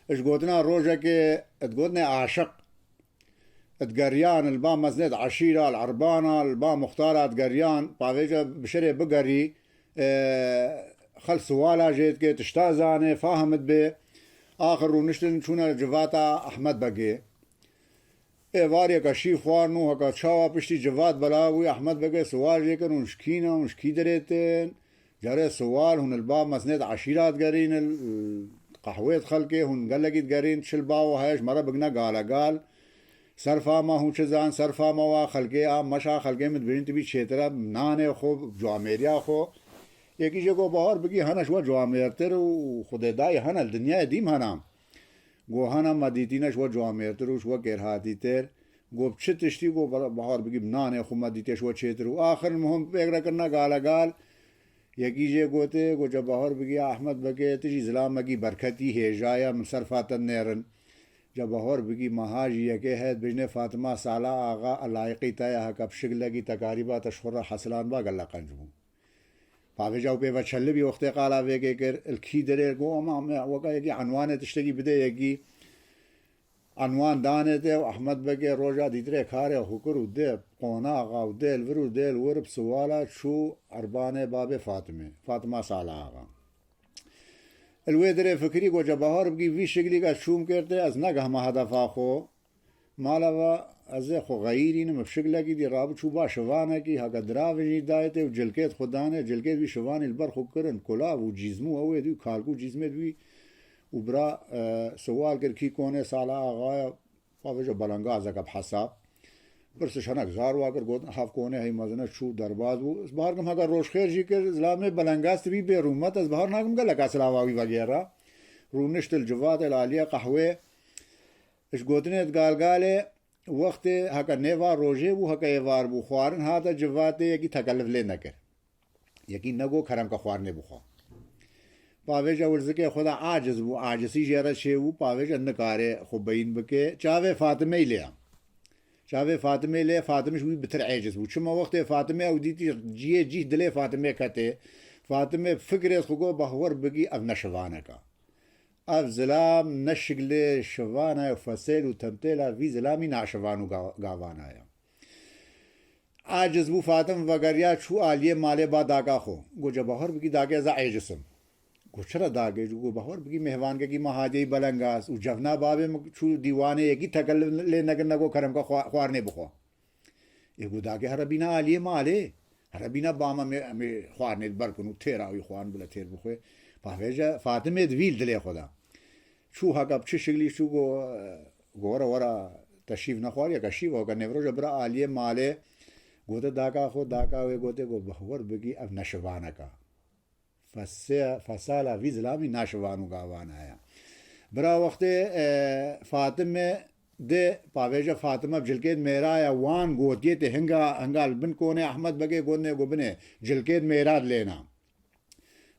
اش قوتنا روجك تقولنا عاشق تقريان Alba مزند عشيرة العربانة Alba مختارة تقريان بافيجا بشري بقري خل سوالا جيت كي تشتازاني فاهمت به آخر ونشتن شونا جواتا أحمد بقي واريا كشي خوارنو هكا تشاوا بشتي جوات بلاوي أحمد بقي سوال جيكن ونشكينا ونشكي دريتين جاري سوال هن البا مزند عشيرات قرين القحويت خلقي هن قلقيت قرين شلباو هايش مرة بقنا قال سرفا ما هو چزان سرفا ما وا خلقي مشا خلقي مدبرين تبي شيترا نانه خو جواميريا خو یکی جگو بهار بگی هنش و جوامرتر و خدای هن الدنیا دیم هنام گو هنم مدیتینش و جوامرتر و کرهاتی تر گو چه تشتی گو بهار بگی نانه خو مدیتش و چیتر و آخر مهم بگرا کرنا گال یکی جگو ته گو جب بهار بگی احمد بگی تجی زلام مگی برکتی ہے جایا مسرفاتن نیرن جب بهار بگی مهاجی یکی ہے بجنے فاطمہ سالا آغا علائقی تایا حکب شگلگی تقاریبا تشخر حسلان با گلہ قنجمو فافي جاو بيفا تشلبي وقتي قالا فيكيكر الكيدري قو ما وقا يجي عنوانه تشتكي بدا يجي عنوان دانته واحمد بقي روجا ديتري خاري حكر ودي قونا آغا ودي الور ودي الورب سوالا شو عربانه باب فاطمه سالا آغا الويدري فكري قو جبهار بقي في شكلي قا شوم كرته از نگه ما هدفا خو مالا از خو غیری نم بشکل کی دی راب چوبا شوانه کی هک دراوی دایته و جلکت خدانه جلکت بی شوان البر خو کرن کلا و جسمو او دی کالکو جسمت بی و برا سوال کر کی کونه سالا آقا فاوجو بلنگا از کب حساب برس شنک زار واگر گود هاف کونه هی مزنه چو درباز و اس بهار کم هک روش خیر جی کر اسلام بلنگاست بی به رومت از بهار ناگم گلا کسلاواوی وغیرہ رونشت الجواد العالیه قهوه اش گودنت گالگاله وقت هکا نیوا روژه بو هکا ایوار بو خوارن هاتا جواته یکی تکلف لی نکر یکی نگو کرم کا خوارنه بخوا پاویجا ورزکه خدا عاجز بو عاجزی جیرا شه بو پاویجا نکاره خوب بین بکه چاوه فاطمه لیا چاوه فاطمه لیا فاطمه شوی بتر عاجز بو چما وقت فاطمه او دیتی جی دل فاطمه کته فاطمه فکر خوگو بهور بگی اب نشوانه کا اف زلام نشگل شوانا فسیل و تمتیلا وی زلامی ناشوانو گاوانا یا عاجز بو فاطم وگریا چو آلیه ماله با داگا خو گو جا بهار بگی داگه ازا عیجسم گو چرا داگه گو بهار بگی مهوان که مهاجی بلنگاس و جفنا بابه چو دیوانه یکی تکل لی نگن نگو کرم کا خوارنه بخوا گو داگه هر بینا آلیه ماله هر بینا باما می خوارنه برکنو تیراوی خوارن بلا تیر بخواه فاویجا فاطمه دویل دلی خدا شو هکا چه شکلی شو گورا ورا تشریف نخوار یا کشیف هکا نوروجا برا آلیه ماله گوته داکا خود داکا وی گوته گو بخور بگی اب نشوانه کا فسالا وی زلامی نشوانو گاوان آیا برا وقت فاطمه ده پاویجا فاطمه بجلکید میرا یا وان گوتیه ته هنگال بن کونه احمد بگه گونه گو بنه جلکید میراد لینا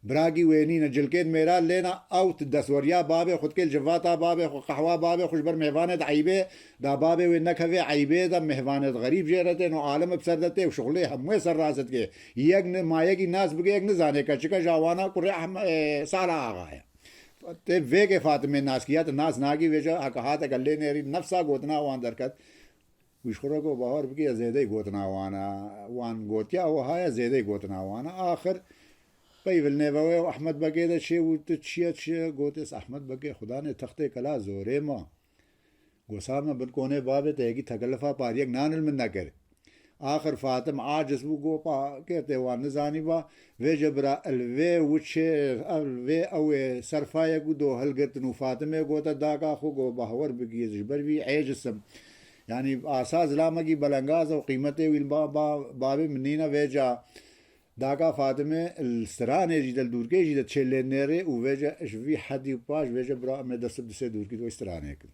براگی وینی نه جلکید میراد لینا اوت دسوریا بابه خود کل جواتا بابه قهوه بابه خوش بر مهوانت عیبه دا بابه و نکوی عیبه دا مهوانت غریب جرته نو عالم بسردته و شغله همه سر راست که یک مایگی ناس بگه یک نزانه که چکا جوانا کره سالا آغا ہے تے ویگے فاطمه ناس کیا تو ناس ناگی ویجا حقات گلے نیری نفسا گوتنا وان درکت وشخورا کو باہر بگی زیدہ گوتنا وانا وان گوتیا و ہایا زیدہ گوتنا وانا آخر پیولنے وے احمد بگے دا چھ و چھ گوتس احمد بگے خدا نے تختے کلا زورے ما گوسام میں بن کونے بابے تیگی تکلفا پار یک نان المن نہ کرے آخر فاطم عاجز بو گو پا کہتے وان نزانی با وی جبرا الوی وچے الوی او سرفایا گو دو ہلگتنو فاطمه گوتا داکا خو گو باور بگی جبر وی عجزم یعنی آساز لامگی بلنگاز و قیمته ویل باب منینا ویجا داکا فاطمه السرانه جدل دور کے جدل چلے نیرے او ویجا اشوی حدی پاش ویجا برا میں دست سے دور کی تو استرانے کر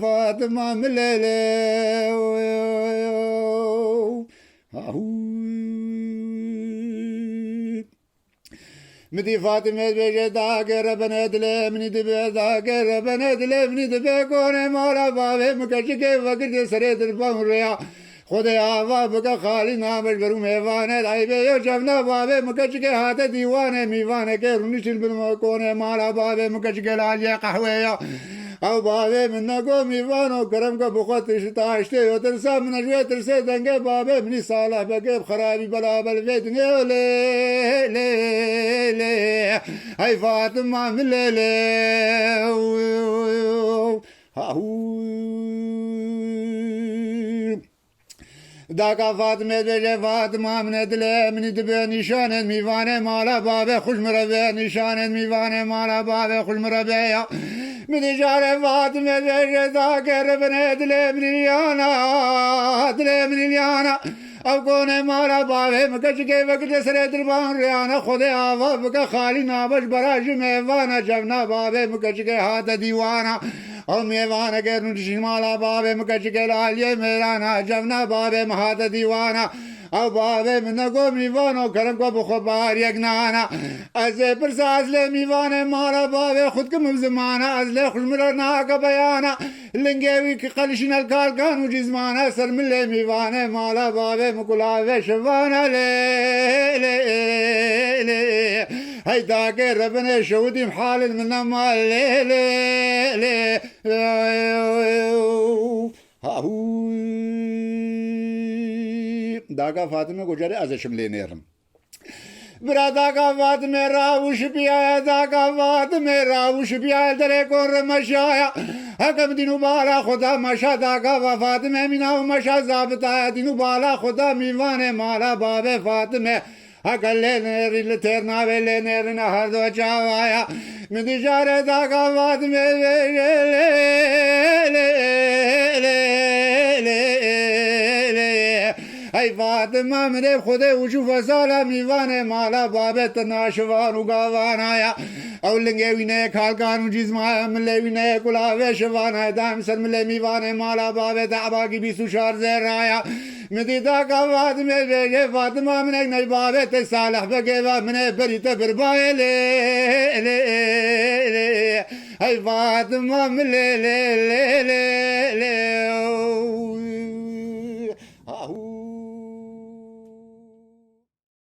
فاطمه ملله مدي فاطمة بيجي داقر بنا دلمني دبي داقر بنا دلمني دبي كوني مولا بابي مكشكي وقت سريد البمريا خدایا بابا خالی نامش برو میوانه دای به جمنا بابا مکچکه هات دیوانه میوانه که رونیشل بنو کنه مالا بابا مکچکه لالیه قهوه او بابا من نگو میوانو کرم که بخوتش تاشته و ترسا من جوی ترسه دنگه بابا منی ساله بگه خرابی بلا بل ودنه لی لی لی ای فاطمه من لی لی داکا فاطمه بجه فاطمه من دله من دبه نشانه میوانه مالا بابا خوش مربه نشانه میوانه مالا بابا خوش مربه من جاره فاطمه بجه داکر بنه دله من الیانا دله من الیانا او کونه مالا بابا مکچکه وقت سر دربان ریانا خود آوا بکا خالی نابش براج میوانا جونا بابا مکچکه هات دیوانا او میوانه که نوشی مالا بابا مکچکه لالیه میرانا جونا بابا مهات دیوانا او بابا من نگو میوانو کرم کو بخبار یک نانا از پرساز لی میوانه مالا بابا خود کم زمانه از لی خوش مرنا کا بیانا لنگوی که قلشین الکار کانو جزمانه سر من لی میوانه مالا بابا مکلاوه شوانا لی لی لی هی داکه ربنا شودیم حال من مال لی لی لی داغا فاطمه گجره ازشم لینیرم برا داغا فاطمه راوش بیایا داغا فاطمه راوش بیایا دره کن مشایا حکم دینو بالا خدا مشا داغا فاطمه مینا مشا زابطا دینو بالا خدا میوانه مالا باب فاطمه اکل لینری لترنا لینری هر دو چاوایا من جاره داغا فاطمه ای فاطمه من خود وشوف سالا میوانه مالا بابت ناشوان و گاوانایا او لنگوینه کالکانو جزمایا ملوینه کلاوه شوانه دام سر مل میوانه مالا بابت عباقی بیسو شار زرایا مدی دا فاطمه بگه فاطمه من نی بابت صالح بگه و من بریت بربای لی لی لی ای فاطمه من لی لی لی لی